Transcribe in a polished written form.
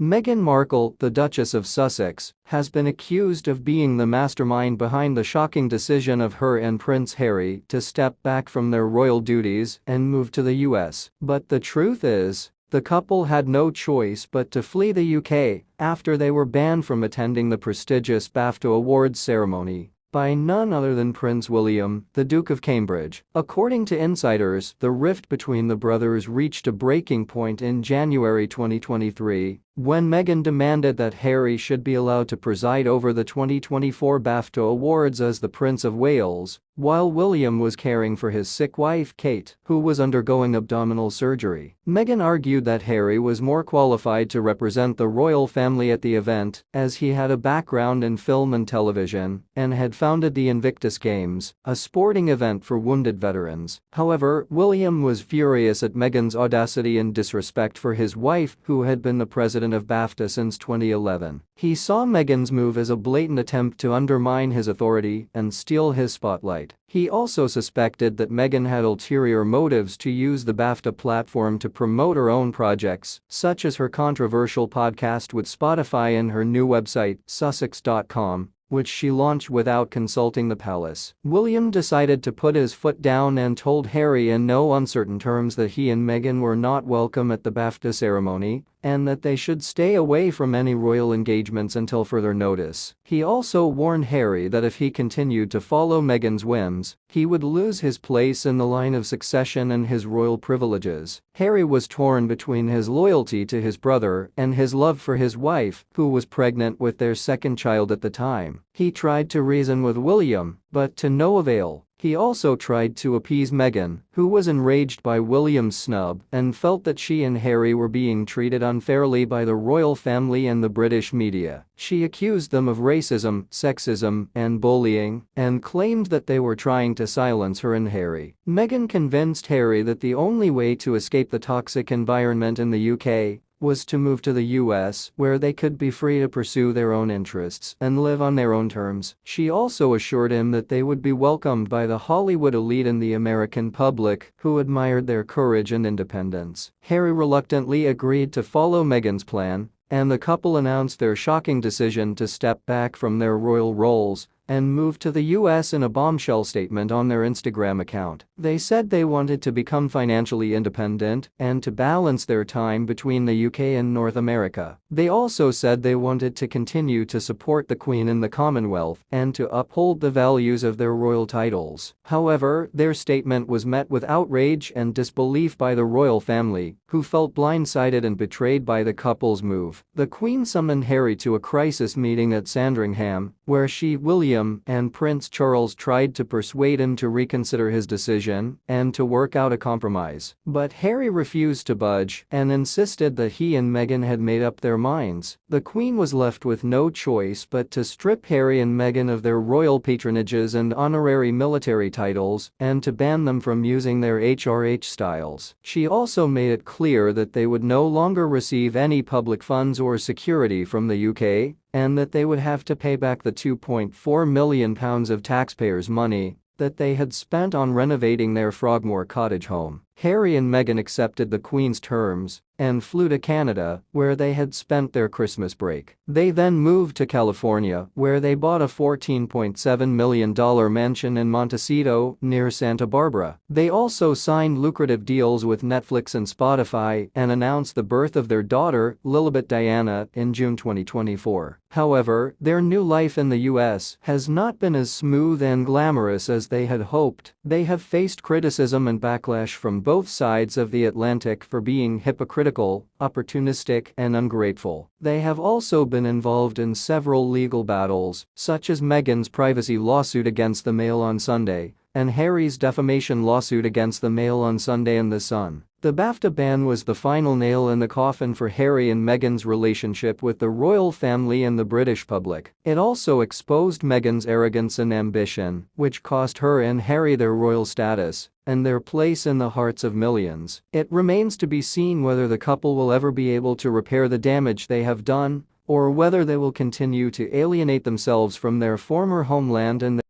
Meghan Markle, the Duchess of Sussex, has been accused of being the mastermind behind the shocking decision of her and Prince Harry to step back from their royal duties and move to the US. But the truth is, the couple had no choice but to flee the UK after they were banned from attending the prestigious BAFTA awards ceremony by none other than Prince William, the Duke of Cambridge. According to insiders, the rift between the brothers reached a breaking point in January 2023 when Meghan demanded that Harry should be allowed to preside over the 2024 BAFTA awards as the Prince of Wales, while William was caring for his sick wife Kate, who was undergoing abdominal surgery. Meghan argued that Harry was more qualified to represent the royal family at the event, as he had a background in film and television and had founded the Invictus Games, a sporting event for wounded veterans. However, William was furious at Meghan's audacity and disrespect for his wife, who had been the president of BAFTA since 2011. He saw Meghan's move as a blatant attempt to undermine his authority and steal his spotlight. He also suspected that Meghan had ulterior motives to use the BAFTA platform to promote her own projects, such as her controversial podcast with Spotify and her new website, Sussex.com, which she launched without consulting the palace. William decided to put his foot down and told Harry in no uncertain terms that he and Meghan were not welcome at the BAFTA ceremony and that they should stay away from any royal engagements until further notice. He also warned Harry that if he continued to follow Meghan's whims, he would lose his place in the line of succession and his royal privileges. Harry was torn between his loyalty to his brother and his love for his wife, who was pregnant with their second child at the time. He tried to reason with William, but to no avail. He also tried to appease Meghan, who was enraged by William's snub and felt that she and Harry were being treated unfairly by the royal family and the British media. She accused them of racism, sexism, and bullying, and claimed that they were trying to silence her and Harry. Meghan convinced Harry that the only way to escape the toxic environment in the UK was to move to the US, where they could be free to pursue their own interests and live on their own terms. She also assured him that they would be welcomed by the Hollywood elite and the American public, who admired their courage and independence. Harry reluctantly agreed to follow Meghan's plan, and the couple announced their shocking decision to step back from their royal roles and moved to the US in a bombshell statement on their Instagram account. They said they wanted to become financially independent and to balance their time between the UK and North America. They also said they wanted to continue to support the Queen in the Commonwealth and to uphold the values of their royal titles. However, their statement was met with outrage and disbelief by the royal family, who felt blindsided and betrayed by the couple's move. The Queen summoned Harry to a crisis meeting at Sandringham, where she, William, and Prince Charles tried to persuade him to reconsider his decision and to work out a compromise. But Harry refused to budge and insisted that he and Meghan had made up their minds. The Queen was left with no choice but to strip Harry and Meghan of their royal patronages and honorary military titles and to ban them from using their HRH styles. She also made it clear that they would no longer receive any public funds or security from the UK, and that they would have to pay back the £2.4 million of taxpayers' money that they had spent on renovating their Frogmore cottage home. Harry and Meghan accepted the Queen's terms and flew to Canada, where they had spent their Christmas break. They then moved to California, where they bought a $14.7 million mansion in Montecito, near Santa Barbara. They also signed lucrative deals with Netflix and Spotify and announced the birth of their daughter, Lilibet Diana, in June 2024. However, their new life in the US has not been as smooth and glamorous as they had hoped. They have faced criticism and backlash from both sides of the Atlantic for being hypocritical, opportunistic, and ungrateful. They have also been involved in several legal battles, such as Meghan's privacy lawsuit against the Mail on Sunday and Harry's defamation lawsuit against the Mail on Sunday and The Sun. The BAFTA ban was the final nail in the coffin for Harry and Meghan's relationship with the royal family and the British public. It also exposed Meghan's arrogance and ambition, which cost her and Harry their royal status and their place in the hearts of millions. It remains to be seen whether the couple will ever be able to repair the damage they have done, or whether they will continue to alienate themselves from their former homeland and